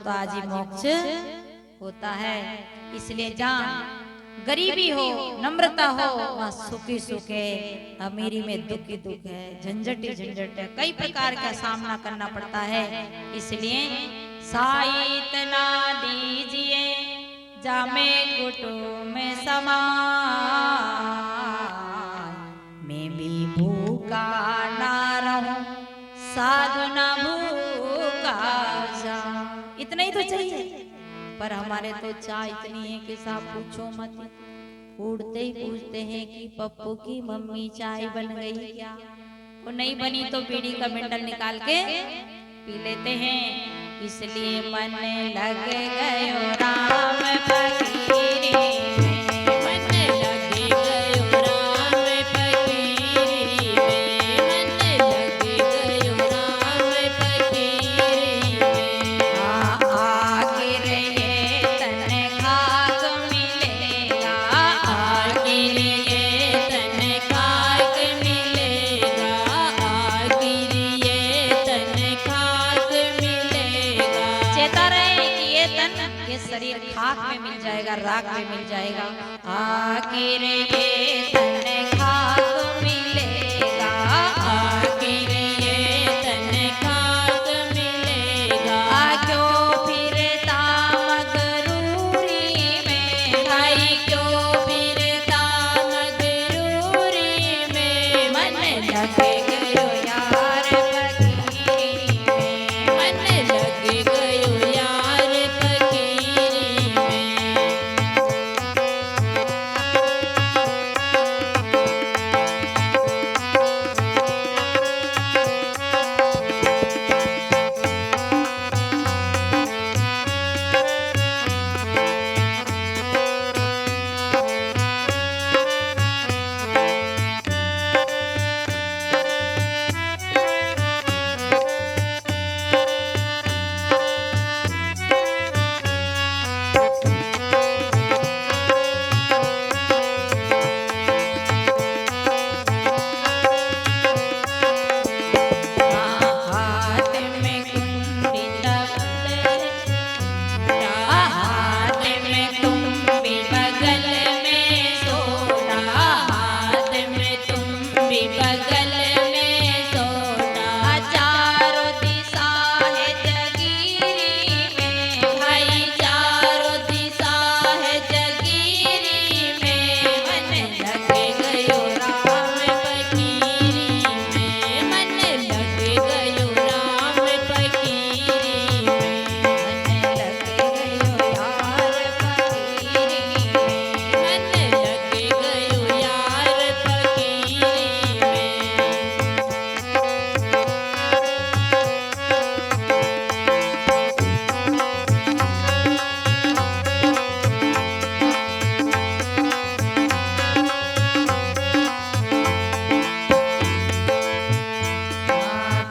तो आज ही मोक्ष होता है। इसलिए जहाँ गरीबी हो, नम्रता हो, वहाँ सुखी सुख है, अमीरी में दुख ही दुख है, झंझट ही झंझट है, कई प्रकार का सामना करना पड़ता है। इसलिए साइत ना दीजिए जामे कुटु में समा, मैं भी भूखा ना रहूं साधु ना भूखा जा। इतना ही तो चाहिए, पर हमारे तो चाह इतनी है कि साहब पूछो मत। उड़ते ही पूछते हैं कि पप्पू की मम्मी चाय बन गई क्या, और नहीं बनी तो बीड़ी का बंडल निकाल के पी लेते हैं। इसलिए मन लग गयो राम फकीरी में, मन लग गयो राम फकीरी में, मन लग गयो राम फकीरी में। आखिर ये तन खाक मिलेगा, आखिर ये तन खाक मिलेगा, आखिर ये तन खाक मिलेगा। चेता रहे कि ये तन, ये शरीर खाक में मिल जाएगा, राख में मिल जाएगा। आखिर ये तन खाक मिलेगा, आखिर ये तन खाक मिलेगा। क्यों फिरता मगरूरी में भाई, क्यों फिरता मगरूरी में, मन लग गयो यार फकीरी में, मन लग गयो यार फकीरी में। हाथ में कुंडी तबले, हाथ में तुम्बी बगल में सोना, हाथ में तुम्बी बगल में सोना। चारों दिशा है जगीरी में भाई, चारों दिशा है जगीरी में। मन लग गयो राम फकीरी में, मन लग गयो राम फकीरी में, मन लग गयो यार फकीरी में, मन लग गयो यार फकीरी में।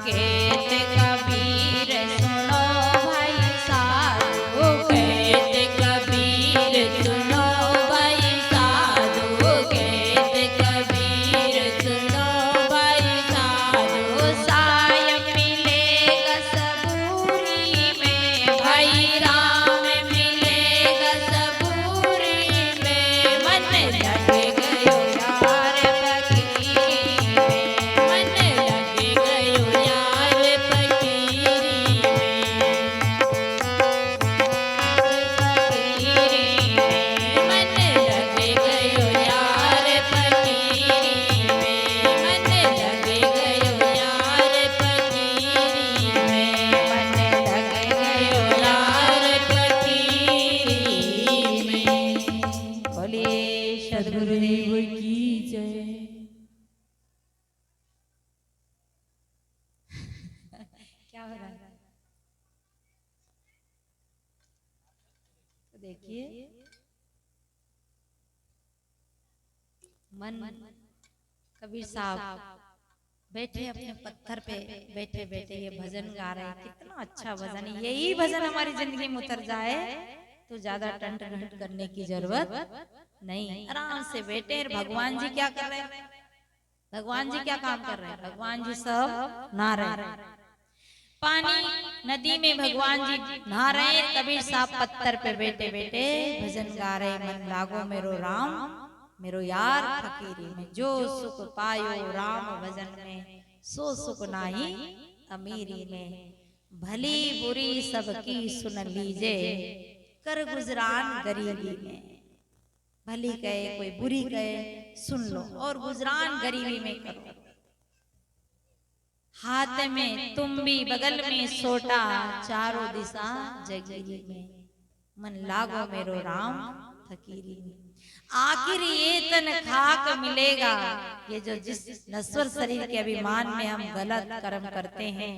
कहत कबीर सुनो भाई साधु, कहत कबीर सुनो भाई साधु, कहत कबीर सुनो भाई साधु। साय मिलेगा सबूरी में भाई, राम मिलेगा सबूरी में। मन लग गयो यार फकीरी में, मन लग गयो यार फकीरी में, फकीरी में। मन लग गयो यार फकीरी में, मन लग गयो यार फकीरी में, मन लग गयो यार फकीरी में। बोलिए सद्गुरुदेव की जय। क्या हो रहा है? तो देखिए मन, कबीर साहब बैठे अपने पत्थर पे, बैठे बैठे ये भजन गा रहे हैं। कितना अच्छा भजन है। यही भजन हमारी जिंदगी में उतर जाए तो ज्यादा टंट घंट करने की जरूरत नहीं। आराम से बैठे। भगवान जी क्या कर रहे हैं, भगवान जी क्या काम कर रहे हैं, भगवान जी सब नारायण। पानी नदी में भगवान जी नहा रहे, कबीर साहब पत्थर पे बैठे बैठे भजन गा रहे, मन लागो मेरो राम मेरो यार फकीरी में, जो सुख पायो राम भजन में, सो सुख नाही अमीरी में, भली बुरी सबकी सुन लीजे, कर गुजरान गरीबी में। भली कहे कोई बुरी कहे सुन लो और गुजरान गरीबी में करो। हाथ में तुम्बी बगल में सोटा, चारों दिशा जगीरी में, मन लागो मेरो राम फकीरी में। आखिर ये तन खाक मिलेगा, ये जो जिस नश्वर शरीर के अभिमान में हम गलत कर्म करते हैं,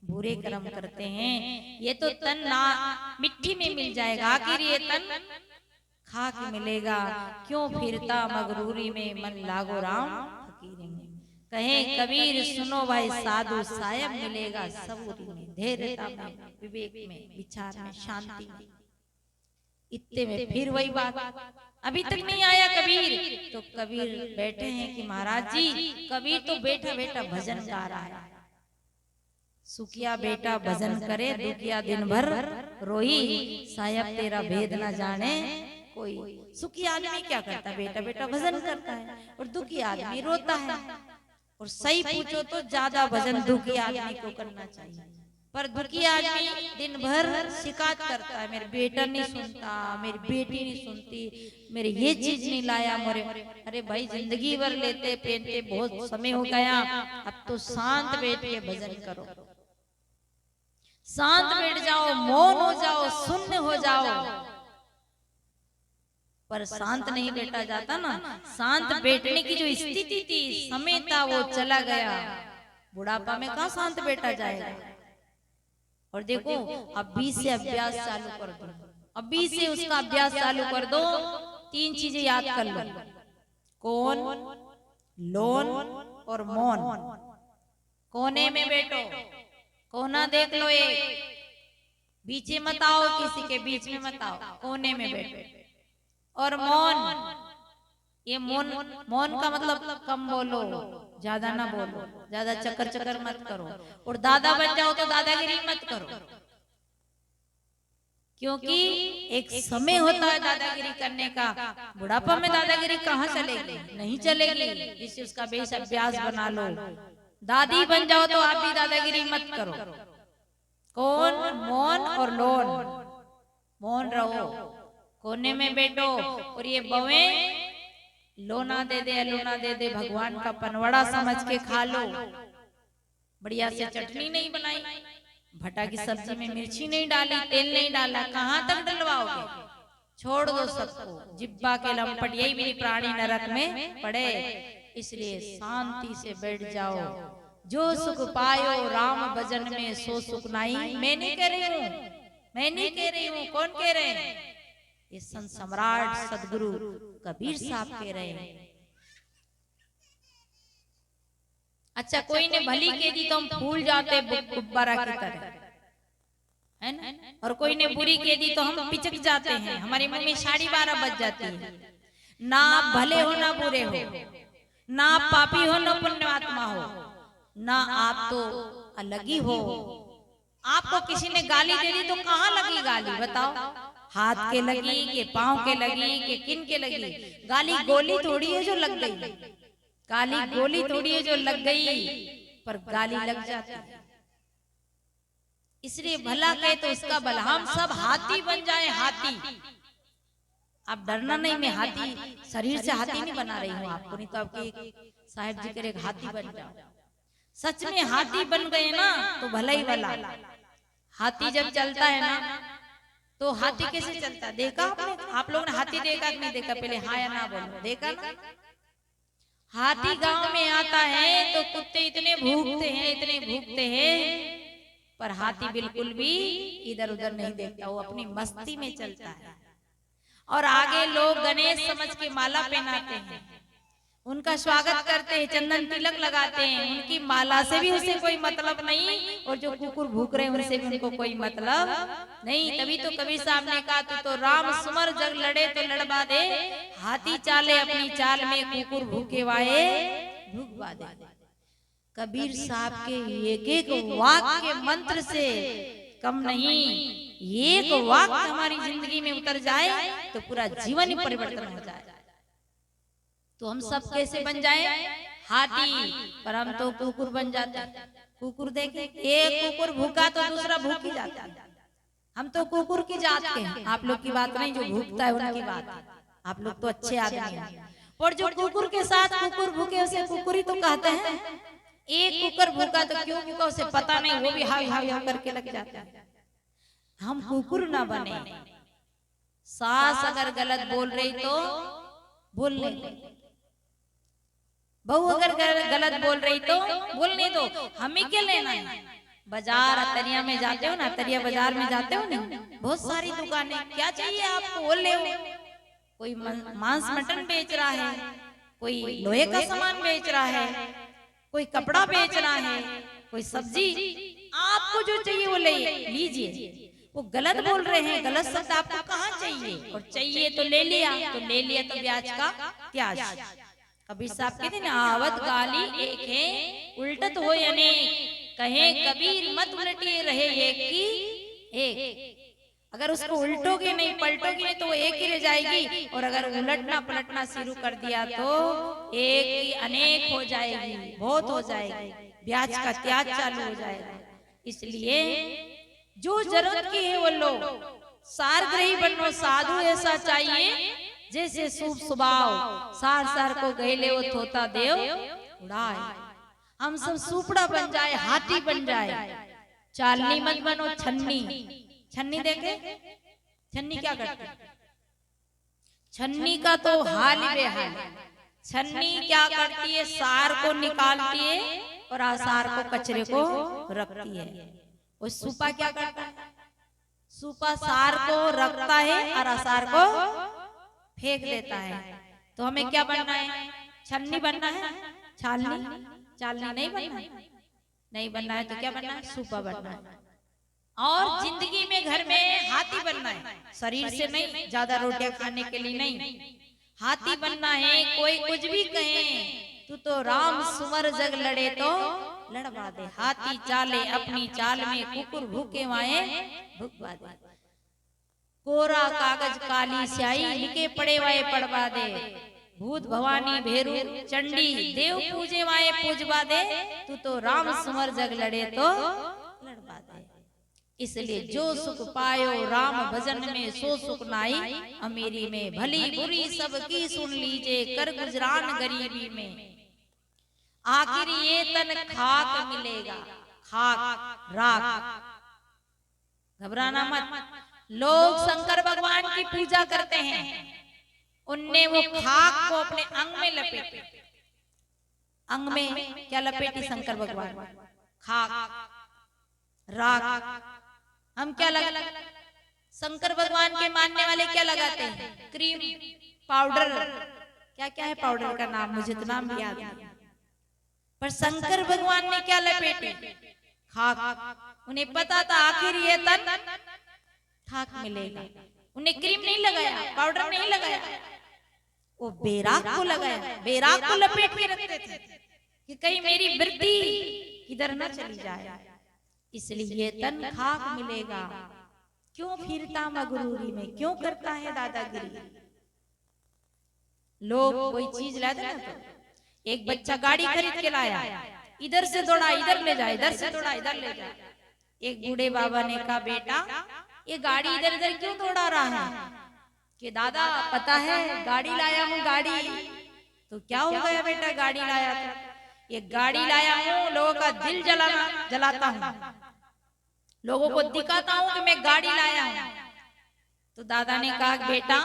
बुरे कर्म करते हैं, ये तो तन ना मिट्टी में मिल जाएगा। आखिर ये तन खाक मिलेगा, क्यों फिरता मगरूरी में, मन लागो राम फकीरी में। कहे कबीर सुनो भाई साधु, सायब मिलेगा सबूरी में, धैर्यता में, विवेक में, विचार में, शांति में। इतने में फिर वही बात, अभी तक नहीं आया कबीर, तो कबीर बैठे हैं कि महाराज जी, कबीर तो बैठा बैठा भजन गा रहा है। सुखिया बेटा भजन करे, दुखिया दिन भर रोही, सायब तेरा भेद न जाने कोई। सुखी आदमी क्या करता है, बेटा बेटा भजन करता है, और दुखी आदमी रोता है। और सही पूछो तो ज्यादा भजन दुखी आदमी को करना चाहिए, पर दुखी आदमी दिन भर शिकायत करता है, मेरे बेटा नहीं सुनता, मेरी बेटी नहीं सुनती, मेरे ये चीज नहीं लाया मोरे। अरे भाई जिंदगी भर लेते पहनते बहुत समय हो गया, अब तो शांत बैठ के भजन करो, शांत बैठ जाओ, मौन हो जाओ, शून्य हो जाओ। पर शांत नहीं बैठा जाता ना, शांत बैठने की जो स्थिति थी, समय था, वो चला गया। बुढ़ापा में कहाँ शांत बैठा जाएगा। और देखो अभी से अभ्यास चालू कर दो, अभी से उसका अभ्यास चालू कर दो। 3 चीजें याद कर लो, कौन, लोन और मौन। कोने में बैठो, कोना देख लो, एक बीच मत आओ, किसी के बीच में मत आओ, कोने में बैठो। और मौन, ये मौन, मौन का मतलब कम बोलो, ज्यादा ना बोलो, ज्यादा चक्कर चक्कर मत करो। और दादा बन जाओ तो दादागिरी मत करो, क्योंकि एक समय होता है दादागिरी करने का। बुढ़ापा में दादागिरी कहाँ चलेगी, नहीं चलेगी, इससे उसका बेस अभ्यास बना लो। दादी बन जाओ तो आप भी दादागिरी मत करो। कौन, मौन और लोन। मौन रहो, कोने में बैठो, और ये बवे लोना दे दे अलोना दे दे, भगवान का पनवड़ा समझ के खा लो। बढ़िया से चटनी नहीं बनाई, भटा की सब्जी में मिर्ची नहीं डाली, तेल नहीं डाला, कहाँ तक डलवाओगे। छोड़ दो सबको, जिब्बा के लंपट, यही भी प्राणी नरक में पड़े। इसलिए शांति से बैठ जाओ। जो सुख पायो राम भजन में, सो सुख नहीं। मैं नहीं कह रही हूँ, मैं नहीं कह रही हूँ, कौन कह रहे हैं, ये संत सम्राट सदगुरु कबीर साहब कह रहे हैं। अच्छा, कोई ने भली कह दी तो हम फूल जाते गुब्बारा की तरह, है ना, और कोई ने बुरी कह दी तो हम पिचक जाते हैं, हमारे मुंह में 12:30 बज जाती है। ना आप भले हो ना बुरे हो, ना आप पापी हो ना पुण्यात्मा हो, ना आप तो अलग ही हो। आपको किसी ने गाली दे दी तो कहाँ लगी गाली, बताओ। हाथ के लगी कि पांव के लगी कि किन के लगी। गाली गोली थोड़ी है जो लग गई, गाली गोली थोड़ी है जो लग गई, पर गाली लग जाती है। इसलिए भला कहे तो उसका भला। हम सब हाथी बन जाए, हाथी। आप डरना नहीं, मैं हाथी शरीर से हाथी नहीं बना रही हूँ आपको, नहीं तो आपके साहेब जी करे हाथी बन जाओ। सच में हाथी बन गए ना तो भला ही भला। हाथी जब चलता है ना, तो हाथी कैसे चलता, देखा आपने? आप लोगों ने हाथी देखा कि नहीं देखा? पहले हाँ या ना बोलो, देखा ना? हाथी गांव में आता है तो कुत्ते इतने भूखते हैं, इतने भूखते हैं, पर हाथी बिल्कुल भी इधर उधर नहीं देखता, वो अपनी मस्ती में चलता है। और आगे लोग गणेश समझ के माला पहनाते हैं, उनका स्वागत करते हैं, चंदन तिलक लगाते हैं। उनकी माला से भी उसे कोई मतलब नहीं, और जो कुकुर भूख रहे हैं उनसे भी उनको कोई मतलब नहीं। तभी तो कबीर साहब ने कहा, तू तो राम सुमर जग लड़े तो लड़वा दे, हाथी चाले अपनी चाल में, कुकुर भूखे वाए भूखवा दे। कबीर साहब के एक एक वाक्य मंत्र से कम नहीं। एक वाक्य हमारी जिंदगी में उतर जाए तो पूरा जीवन ही परिवर्तन हो जाए। तो हम सब कैसे बन जाए? हाथी, पर हम तो कुकुर बन जाते हैं। कुकुर देखे, एक कुकुर भूखा तो दूसरा भूख ही जाता है। हम तो कुकुर की जात के हैं। आप लोग की बात नहीं, जो भूखता है उनकी बात है। आप लोग तो अच्छे आदमी हैं। और जो कुकुर के साथ कुकुर भूखे उसे कुकुर ही तो कहते हैं। एक कुकुर भूखा तो क्यों भूखा उसे पता नहीं, वो भी हाय हाय हाय करके लग जाता है। हम कुकुर ना बने। सास अगर गलत बोल रही तो बोलने दो, बहू अगर गलत बोल रही तो बोलने दो, हमें क्या लेना है? बाजार अतरिया में जाते हो ना, अतरिया बाजार में जाते हो ना, बहुत सारी दुकानें, क्या चाहिए आपको वो ले हो। कोई मांस मटन बेच रहा है, कोई लोहे का सामान बेच रहा है, कोई कपड़ा बेच रहा है, कोई सब्जी, आपको जो चाहिए वो ले लीजिए। वो गलत बोल रहे हैं, गलत शब्द आपको कहाँ चाहिए? और चाहिए तो ले लिया, तो ब्याज का त्याज। कबीर साहब कहते ना, आवत गाली एक है उल्टत हो अनेक, कहे कबीर मत उलटिए रहे एक की एक। अगर उसको उल्टोगे नहीं, पलटोगे नहीं तो वो एक ही रह जाएगी, और अगर उलटना पलटना शुरू कर दिया तो एक ही अनेक हो जाएगी, बहुत हो जाएगी, ब्याज का त्याज चालू हो जाएगा। इसलिए जो जरूरत की है वो लो, सारग्रही बनो, साधु ऐसा चाहिए जैसे शुभ स्वभाव, सार सार को गहले वो थोता देव उड़ाए। हम सब सुपड़ा बन जाए, हाथी बन जाए, चालनी मत बनो छन्नी। छन्नी देखे, छन्नी क्या करती है? छन्नी का तो हाल ही बेहाल। छन्नी क्या करती है? सार को निकालती है और आसार को, कचरे को रखती है। और सुपा क्या करता है? सुपा सार को रखता है और आसार को फेंक देता है। तो हमें क्या बनना है? छन्नी बनना है, छालनी चालनी नहीं बनना है। नहीं बनना है तो क्या बनना है? सुपा बनना है। और जिंदगी में घर में हाथी बनना है, शरीर से नहीं, ज्यादा रोटियां खाने के लिए नहीं, हाथी बनना है। कोई कुछ भी कहे, तू तो राम सुमर जग लड़े तो लड़वा दे, हाथी चाले अपनी चाल में, कुकुर भूखे माए भुगवा दे। कोरा कागज काली स्याही, लिखे पड़े वाए पढ़वा दे, भूत भवानी भेरू चंडी देव पूजे वाए पूजवा दे, तू तो राम सुमर जग लड़े तो लड़वा दे। इसलिए जो सुख पायो राम भजन में, सो सुख नाई अमीरी में, भली बुरी सबकी सुन लीजिए, कर गुजरान गरीबी में, आखिर ये तन खाक मिलेगा, खाक राख। घबराना मत। लोग शंकर भगवान की पूजा करते हैं, उनने वो खाक को अपने अंग में लपेटे। अंग में क्या लपेटी शंकर भगवान? खाक राख। हम क्या लगा? शंकर भगवान के मानने वाले क्या लगाते हैं? क्रीम, पाउडर, क्या क्या है पाउडर का नाम, मुझे तो नाम याद नहीं। पर शंकर भगवान ने क्या लपेटे? खाक। उन्हें पता था आखिर ये तन खाक मिलेगा। उन्हें क्रीम नहीं लगाया, पाउडर नहीं लगाया, वो बेराक को लगाया। बेराक को लपेट के रखते थे कि कहीं मेरी वृत्ति किधर न चली जाए। इसलिए ये तन खाक मिलेगा। क्यों फिरता मगरूरी में, क्यों करता है दादागिरी? लोग कोई चीज लाते ना, तो एक बच्चा गाड़ी खरीद के लाया, इधर से दौड़ा इधर ले जाए, इधर से दौड़ा इधर ले जाए। एक बूढ़े बाबा ने कहा, बेटा ये गाड़ी इधर इधर क्यों दौड़ा रहा है? कि दादा पता है गाड़ी लाया हूँ, गाड़ी। तो क्या हो गया बेटा गाड़ी लाया? तो ये गाड़ी लाया हूँ, लोगों का दिल जलाता हूँ, लोगों को दिखाता हूँ कि मैं गाड़ी लाया हूँ। तो दादा ने कहा, बेटा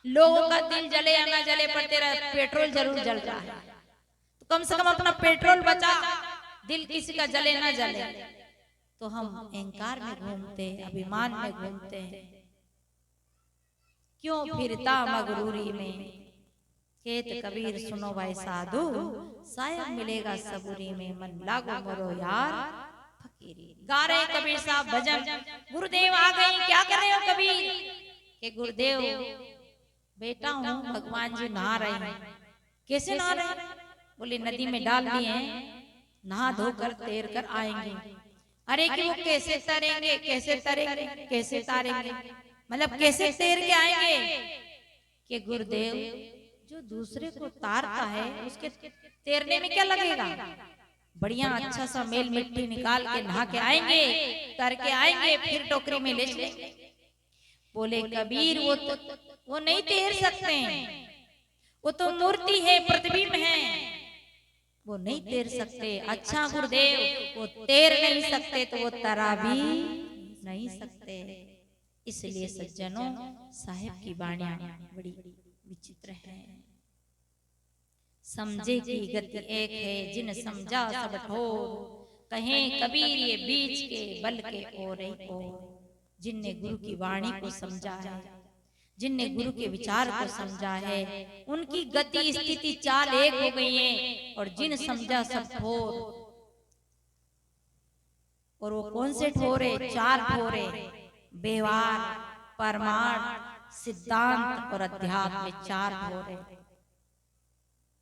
लोगों का दिल जले या ना जले, पर तेरा पेट्रोल जरूर जल रहा है, तो कम से कम अपना पेट्रोल बचा, दिल किसी का जले ना जले। तो हम अहंकार में घूमते, अभिमान में घूमते हैं। क्यों फिरता मगरूरी में, केत कबीर सुनो भाई साधु, शायद मिलेगा सबूरी में, मन लागो मोरो यार फकीरी। गा रहे कबीर साहब भजन, गुरुदेव आ गए, क्या कर रहे हो कबीर? के गुरुदेव बेटा हूँ, भगवान जी नहा रहे हैं। कैसे नहा रहे हैं? बोले नदी में डाल दिए हैं, नहा धोकर तैर कर आएंगे। अरे कि वो कैसे तरेंगे, कैसे तरेंगे, कैसे तारेंगे, मतलब कैसे तैर के आएंगे? कि गुरुदेव जो दूसरे को तारता है उसके तैरने में क्या लगेगा? बढ़िया अच्छा सा मेल मिट्टी निकाल के नहा के आएंगे, तर के आएंगे, फिर टोकरी में ले चलेंगे। बोले कबीर वो नहीं तैर सकते, वो तो मूर्ति है, प्रतिबिंब है, वो नहीं तैर सकते। अच्छा गुरुदेव वो तैर नहीं सकते तो वो तरा भी नहीं सकते। इसलिए सज्जनों साहिब की वाणियां बड़ी विचित्र है। समझे की गति एक है, जिन समझा सब ठोर, कहें कबीर ये बीच के बल के ओर ओर। जिनने गुरु की वाणी को समझा है, जिनने गुरु के विचार को समझा है, उनकी गति स्थिति चाल एक हो गई है। और जिन समझा सब ठोर, और वो कौन से ठोर है? चार ठोर है, व्यवहार, परमार्थ, सिद्धांत और अध्यात्म, चार ठोर है।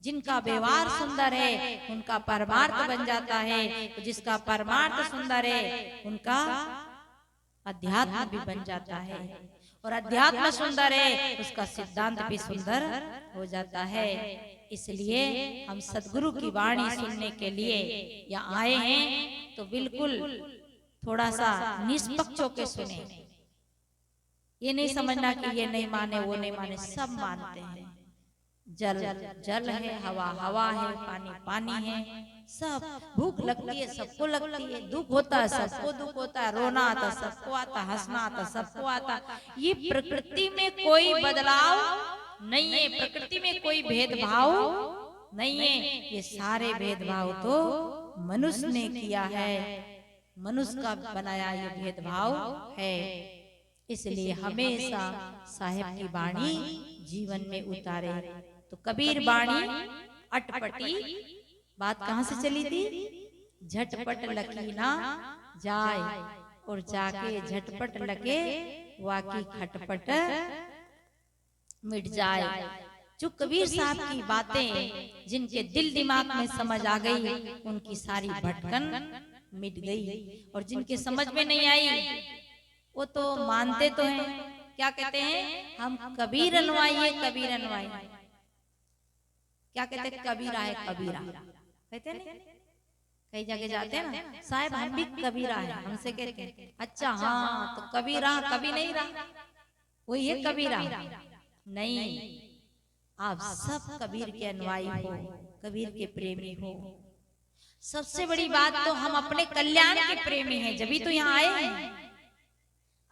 जिनका व्यवहार सुंदर है उनका परमार्थ बन जाता है, तो जिसका परमार्थ सुंदर है उनका अध्यात्म भी बन जाता है, और अध्यात्म सुंदर है उसका सिद्धांत भी सुंदर हो जाता है। इसलिए हम सदगुरु की वाणी सुनने के लिए यहाँ आए हैं, तो बिल्कुल थोड़ा सा निष्पक्ष होकर सुने। ये नहीं समझना कि ये नहीं माने वो नहीं माने, सब मानते हैं। जल जल है, हवा हवा है, पानी पानी है, सब। भूख लगती है सबको लगती है, दुख होता है सबको दुख होता है, रोना आता सबको आता, हंसना आता सबको आता। ये प्रकृति में कोई बदलाव नहीं है, प्रकृति में कोई भेदभाव नहीं है। ये सारे भेदभाव तो मनुष्य ने किया है, मनुष्य का बनाया ये भेदभाव है। इसलिए हमेशा साहिब की वाणी जीवन में उतारे। तो कबीर वाणी अटपटी बात कहां से चली थी? झटपट लकी ना जाए, और जाके झटपट लगे वाकी खटपट मिट जाए। जो कबीर साहब की बातें जिनके दिल दिमाग में समझ आ गई, उनकी सारी भटकन मिट गई। और जिनके समझ में नहीं आई वो तो मानते तो हैं, क्या कहते हैं? हम कबीर अनुयायी, कबीर अनुयायी। क्या कहते? कबीरा है, कबीरा कहते नहीं? कई जगह जाते हैं ना, साहब हम भी कबीरा है, हमसे कहते हैं अच्छा हाँ तो कबीरा कभी नहीं रहा, वही है कबीरा। नहीं, आप सब कबीर के अनुयायी हो, कबीर के प्रेमी हो। सबसे बड़ी बात तो हम अपने कल्याण के प्रेमी हैं, जब भी तो यहाँ आए हैं।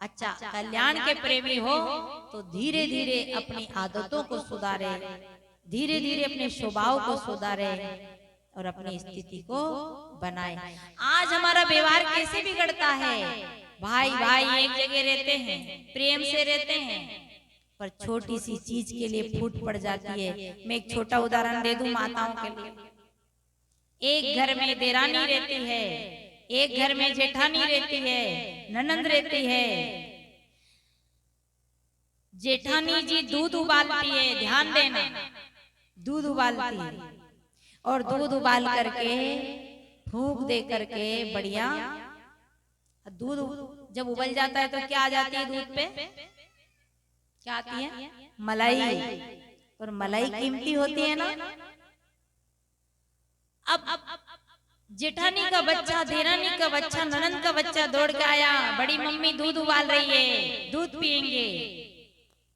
अच्छा कल्याण के प्रेमी हो तो धीरे धीरे अपनी आदतों को सुधारे, धीरे धीरे अपने स्वभाव को सुधारे और अपनी स्थिति को बनाए। आज हमारा व्यवहार कैसे बिगड़ता है? भाई भाई एक जगह रहते हैं, प्रेम से रहते हैं, पर छोटी सी चीज के लिए फूट पड़ जाती है। मैं एक छोटा उदाहरण दे दूं माताओं के लिए। एक घर में देरानी रहती है, एक घर में जेठानी रहती है, ननंद रहती है। जेठानी जी दूध उबालती है, ध्यान देना, दूध उबालती है, और दूध उबाल करके फूंक दे करके बढ़िया दूध जब उबल जाता है तो क्या आ जाती है दूध पे? क्या आती है? मलाई। और मलाई कीमती होती है ना। अब जेठानी का बच्चा, देरानी का बच्चा, ननंद का बच्चा दौड़ के आया, बड़ी मम्मी दूध उबाल रही है, दूध पियेंगे।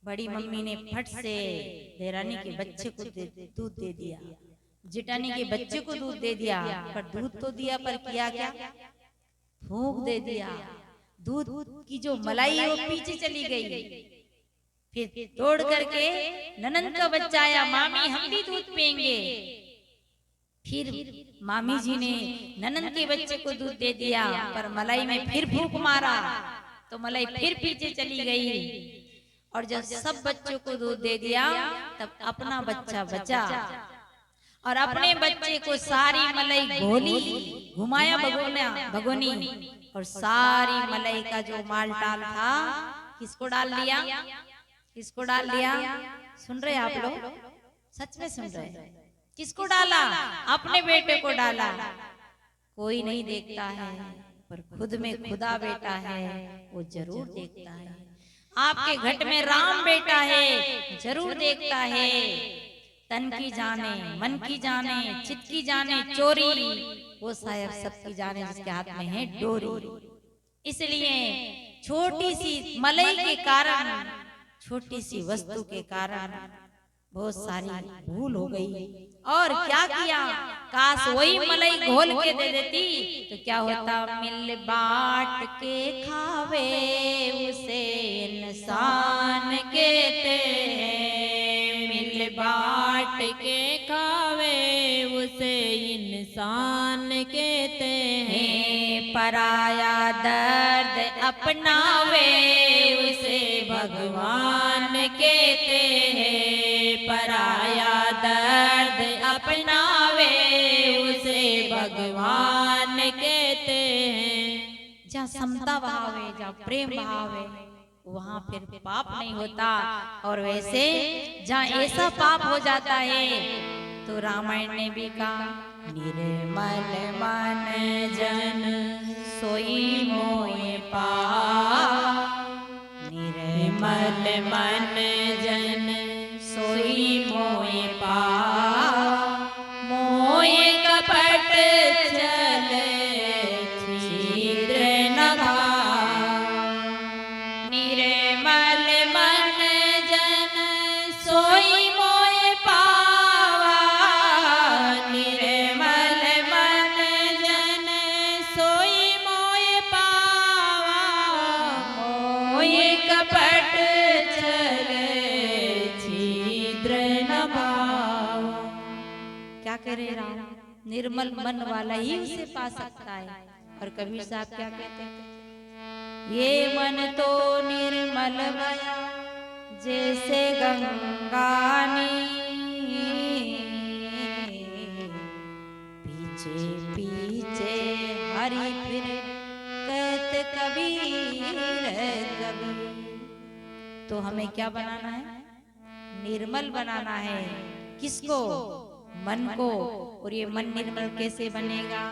बड़ी मम्मी ने फट से देरानी के बच्चे को दूध दे दिया, जेठानी के बच्चे को दूध दे दिया, पर दूध तो दिया पर किया क्या? फूंक दे दिया। दूध की जो मलाई है वो पीछे चली गई। फिर दौड़ करके ननंद का बच्चा आया, मामी हम भी दूध पियेंगे। फिर मामी जी ने ननंद के बच्चे को दूध दे दिया, पर मलाई में फिर फूंक मारा तो मलाई फिर पीछे चली गई। और जब सब बच्चों को दूध दे दिया तब अपना बच्चा बचा, और अपने बच्चे को सारी मलाई घोली, घुमाया भगोनी, और सारी मलाई का जो माल टाल था किसको डाल दिया? किसको डाल दिया? सुन रहे आप लोग? सच में सुन रहे? किसको डाला? अपने बेटे को डाला। कोई नहीं देखता है, पर खुद में खुदा बेटा है वो जरूर देखता है। आपके घट में राम बेटा है जरूर देखता है। तन की जाने, मन की जाने, चित्त की जाने चोरी, वो साहब सबकी जाने जिसके हाथ में है डोरी। इसलिए छोटी सी मलई के कारण, छोटी सी वस्तु के कारण बहुत सारी भूल हो गई। और क्या किया, काश वही मलाई घोल के दे देती तो क्या होता। मिल बांट के खावे उसे इंसान कहते हैं, मिल बांट के खावे उसे इंसान कहते हैं। पराया दर्द अपनावे उसे भगवान कहते हैं, पराया दर्द अपनावे उसे भगवान कहते हैं। जहाँ समता भाव है, जहाँ प्रेम भाव है, वहाँ फिर पाप नहीं होता। और वैसे जहाँ ऐसा पाप हो जाता है तो रामायण ने भी कहा, निर्मल मन जन सोई मोए पाप, निर्मल मन जन सोई मोए पाप, मोए कपट चले छिद्र न भाव। निर्मल मन जन सोई मोए पावा, निर्मल मन जन सोई मोए पावा, मोए कपट चले क्या करे राम, निर्मल मन वाला ही उसे पा सकता है। और कबीर साहब क्या कहते हैं, ये मन तो निर्मल भया जैसे गंगा पीछे पीछे हरि फिर कहते कबीर कबीर। तो हमें क्या बनाना है, निर्मल बनाना है। किसको, मन को। और ये मन निर्मल कैसे बनेगा,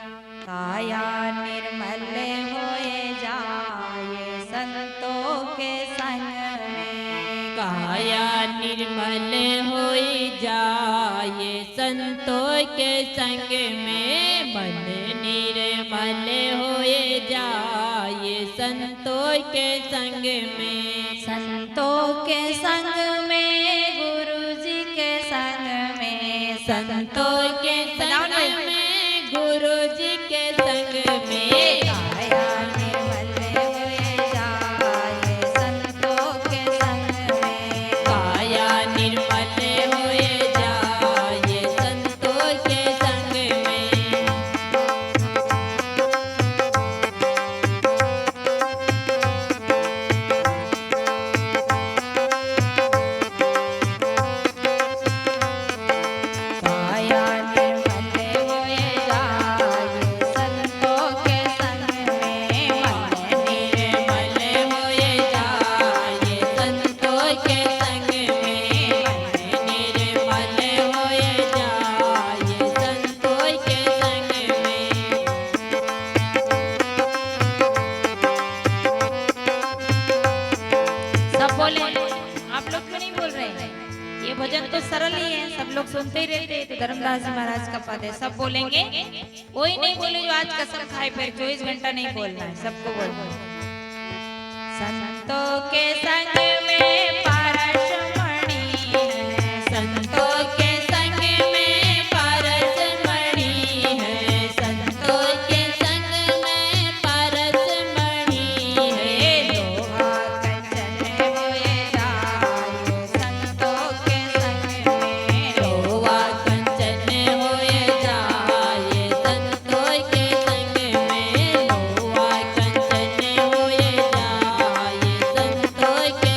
काया निर्मल होए जाए संतों के संग में, काया निर्मल होए जाए संतों के संग में, मन निर्मल होए जाए संतों के संग में, संतों के संग में, संतों के संग में, गुरु जी के संग में, काया निर्मल होए जाए संतों के संग में, काया निर्मल होए जाए संतों के संग में। भजन तो सरल ही है, सब लोग सुनते ही रहते हैं। तो धर्मदास जी महाराज का पद है, सब बोलेंगे। कोई नहीं बोले जो आज कसम खाए, फिर 24 घंटा नहीं बोलना है, सबको बोलना है। संतों के संग में परसमणि है, संतों के संग में परसमणि है, संतों के संग में परसमणि है। लोहा कंचन होए जाए संतों के संग में, लोहा कंचन होए जाए संतों के संग में, लोहा कंचन होए जाए संतों के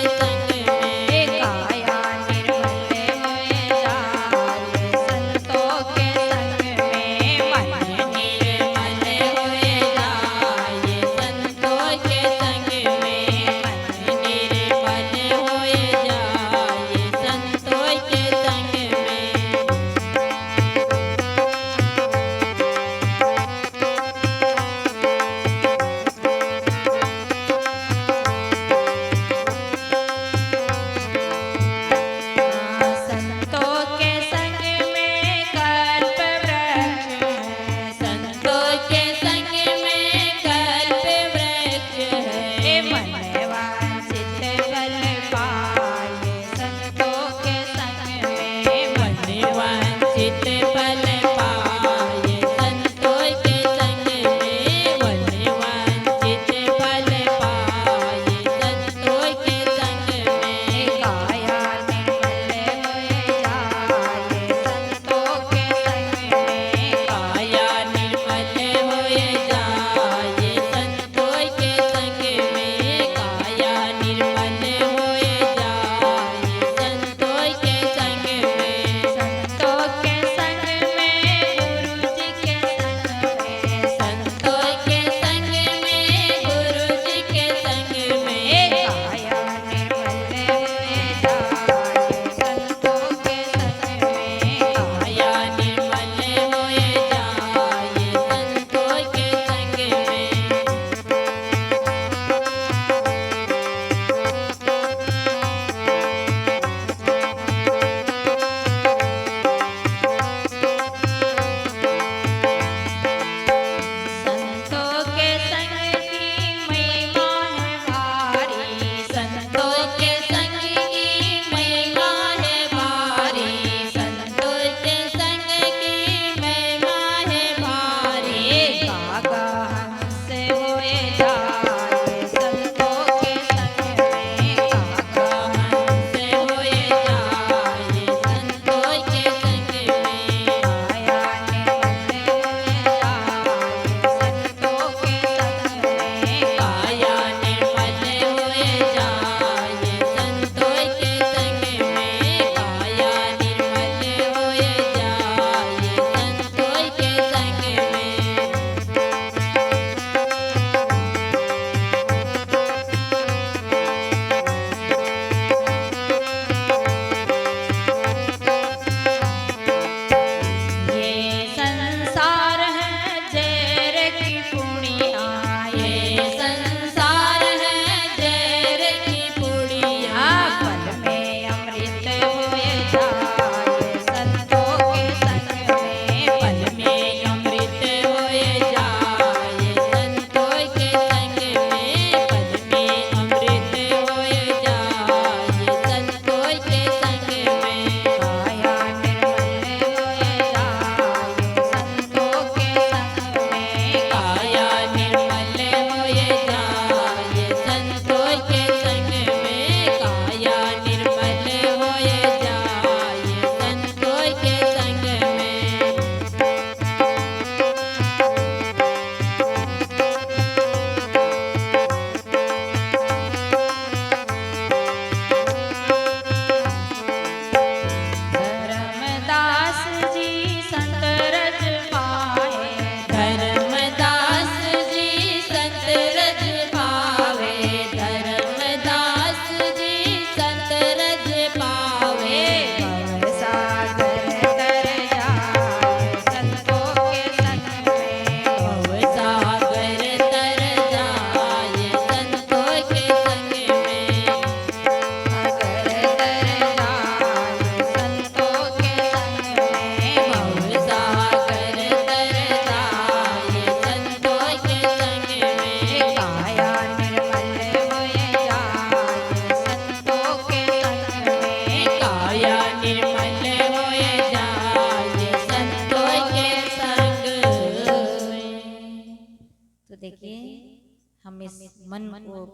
को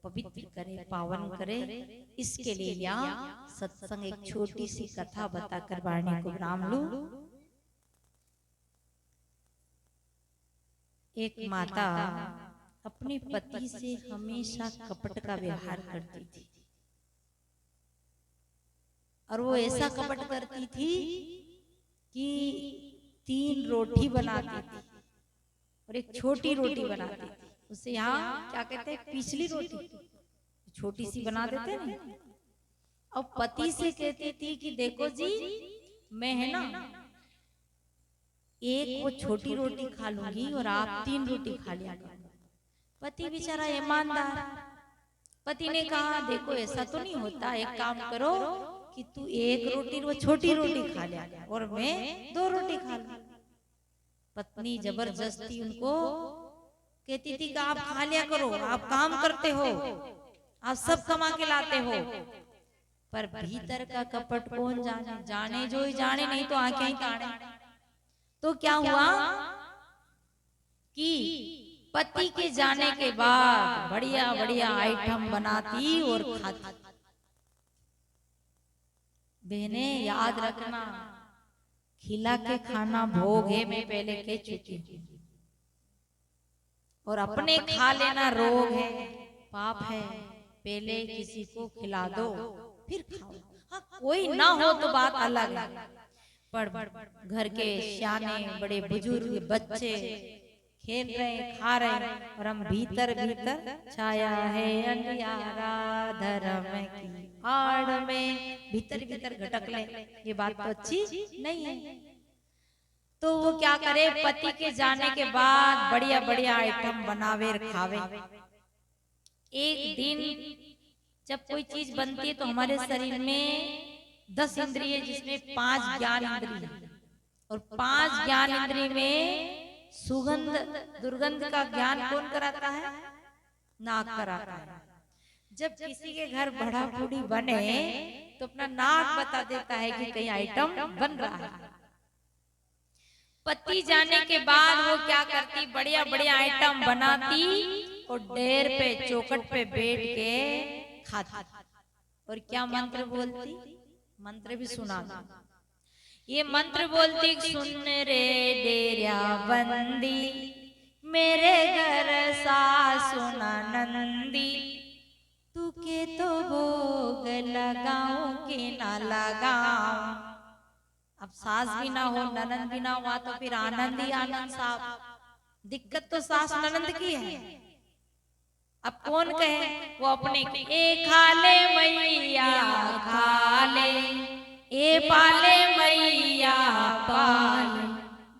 पवित्र करे, पावन करे। इसके लिए यहाँ सत्संग एक छोटी सी कथा बताकर वाणी को विराम लूं। एक माता अपने पति से हमेशा कपट का व्यवहार करती थी, और वो ऐसा कपट करती थी कि 3 रोटी बनाती थी और एक छोटी रोटी बनाती थी। उसे यहाँ क्या कहते हैं, पिछली रोटी छोटी सी बना देते ना। और पति से कहती थी कि देखो जी, मैं है ना एक वो छोटी रोटी खा लूंगी और आप 3 रोटी खा लिया। पति बेचारा ईमानदार, पति ने कहा देखो ऐसा तो नहीं होता, एक काम करो कि तू 1 रोटी वो छोटी रोटी खा लिया और मैं 2 रोटी खा लूं। पत्नी जबरदस्ती उनको कहती थी कि आप खा लिया करो, आप काम करते हो, आप सब कमा के लाते हो। पर भीतर का कपट कौन जाने, जाने जो ही जाने, नहीं तो आंखें ही ताड़े। तो क्या हुआ कि पति के जाने के बाद बढ़िया बढ़िया आइटम बनाती और खाती। बहने याद रखना, खिला के खाना भोग है, मैं पहले कह चुकी हूँ, और अपने खा लेना रोग है, पाप है। पहले किसी को खिला दो फिर खाओ। हाँ, कोई ना हो तो बात अलग है, पर घर के सियाने बड़े बुजुर्ग बच्चे खेल रहे, खा रहे, और हम भीतर भीतर छाया है अंधियारा धर्म की आड़ में भीतर भीतर घटक ले, ये बात तो अच्छी नहीं है। तो वो क्या करे, पति के जाने के बाद बढ़िया बढ़िया आइटम बनावे और खावे। एक दिन जब कोई चीज बनती है तो हमारे शरीर में 10 इंद्रिय, जिसमें 5 ज्ञान इंद्रिय, और 5 ज्ञान इंद्रिय में सुगंध दुर्गंध का ज्ञान कौन कराता है, नाक कराता है। जब किसी के घर बड़ा बूढ़ी बने तो अपना नाक बता देता है कि कहीं आइटम बन रहा है। पति जाने के बाद वो क्या करती, बढ़िया बढ़िया आइटम बनाती और डेर पे चौखट पे बैठ के खाती। और क्या मंत्र बोलती, मंत्र भी सुना। ये मंत्र बोलती, सुन रे डेरिया बंदी, मेरे घर सासु नंदी, तू के तो भोग लगाऊं कि ना लगाऊं। अब सास भी ना हो, ननंद भी ना हुआ तो फिर आनंद ही आनंद साहब। दिक्कत तो सास ननंद की है। अब कौन कहे, वो अपने ए खाले मैया खाले, ए पाले मैया पाले,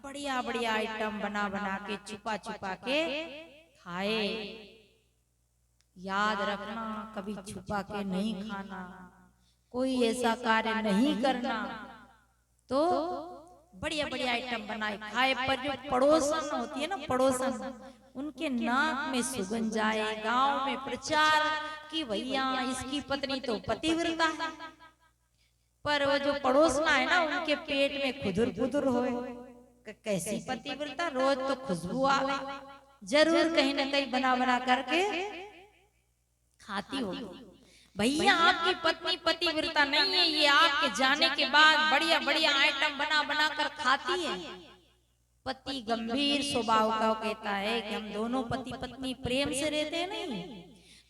बढ़िया बढ़िया आइटम बना बना के छुपा छुपा के खाए। याद रखना, कभी छुपा के नहीं खाना, कोई ऐसा कार्य नहीं करना। तो बढ़िया बढ़िया आइटम बनाए खाए, पर जो पड़ोसन होती है ना, पड़ोसन, उनके नाक में सुगंध जाए, गांव में प्रचार कि भैया इसकी पत्नी तो पतिव्रता है, पर वो जो पड़ोसना है ना, उनके पेट में खुदुर खुदुर होए, कैसी पतिव्रता, रोज तो खुशबू आवे, जरूर कहीं ना कहीं बना बना करके खाती होगी। भैया आपकी पत्नी पतिव्रता नहीं है, ये आपके जाने के बाद बढ़िया बढ़िया आइटम बना बना कर खाती है। पति गंभीर स्वभाव का कहता है कि हम दोनों पति पत्नी प्रेम से रहते हैं, नहीं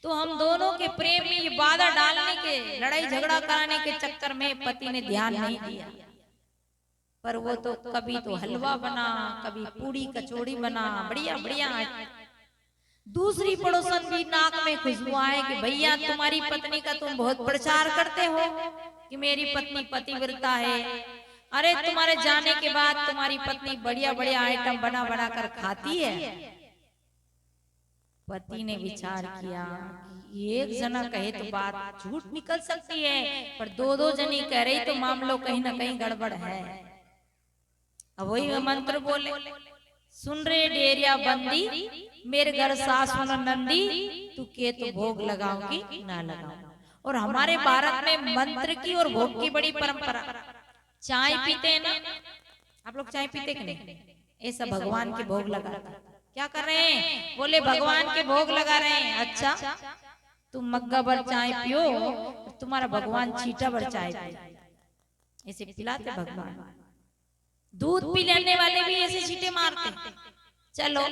तो हम दोनों के प्रेम में ये बाधा डालने के, लड़ाई झगड़ा कराने के चक्कर में पति ने ध्यान नहीं दिया। पर वो तो कभी तो हलवा बना, कभी पूड़ी कचौड़ी बना, बढ़िया बढ़िया। दूसरी पड़ोसन भी नाक में खुशबू आए कि भैया तुम्हारी पत्नी का तुम बहुत प्रचार करते हो कि मेरी पत्नी पतिव्रता है, अरे तुम्हारे जाने के बाद तुम्हारी पत्नी बढ़िया बढ़िया आइटम बना बना कर खाती है। पति ने विचार किया कि एक जना कहे तो बात झूठ निकल सकती है, पर दो जनी कह रही तो मामलो कहीं ना कहीं गड़बड़ है। अब वही मंत्र बोले, सुन रे डेरिया बंदी, मेरे घर सासु नंदी, तू के तो भोग लगाऊंगी ना लगाऊं। और हमारे भारत में मंत्र की और भोग की बड़ी परंपरा। चाय पीते हैं ना आप लोग, चाय पीते कि नहीं? ऐसा भगवान के भोग लगा, क्या कर रहे हैं? बोले भगवान के भोग लगा रहे हैं। अच्छा, तुम मग्गा भर चाय पियो, तुम्हारा भगवान चीटा भर चाय पिए, ऐसे पिलाते भगवान। दूध पी लेने वाले भी ऐसे छींटे मारते। चलो,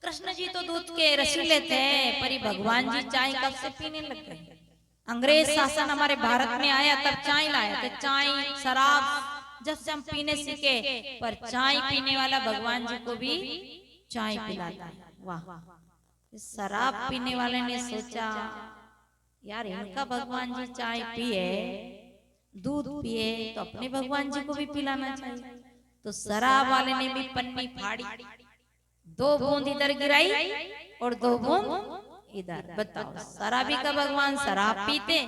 कृष्ण जी तो दूध के रसीले थे, पर ये भगवान जी चाय कब से पीने लग गए? अंग्रेज शासन हमारे भारत में आया तब चाय लाया, तो चाय शराब जब से हम पीने सीखे, पर चाय पीने वाला भगवान जी को भी चाय पिलाता है। वाह! शराब पीने वाले ने सोचा, यार इनका भगवान जी चाय पिए, दूध पिए, तो अपने भगवान जी को भी पिलाना चाहिए। तो शराब वाले ने भी पन्नी फाड़ी, 2 बूंद इधर गिराई और 2 बूंद इधर। बताओ, शराबी का भगवान शराब पीते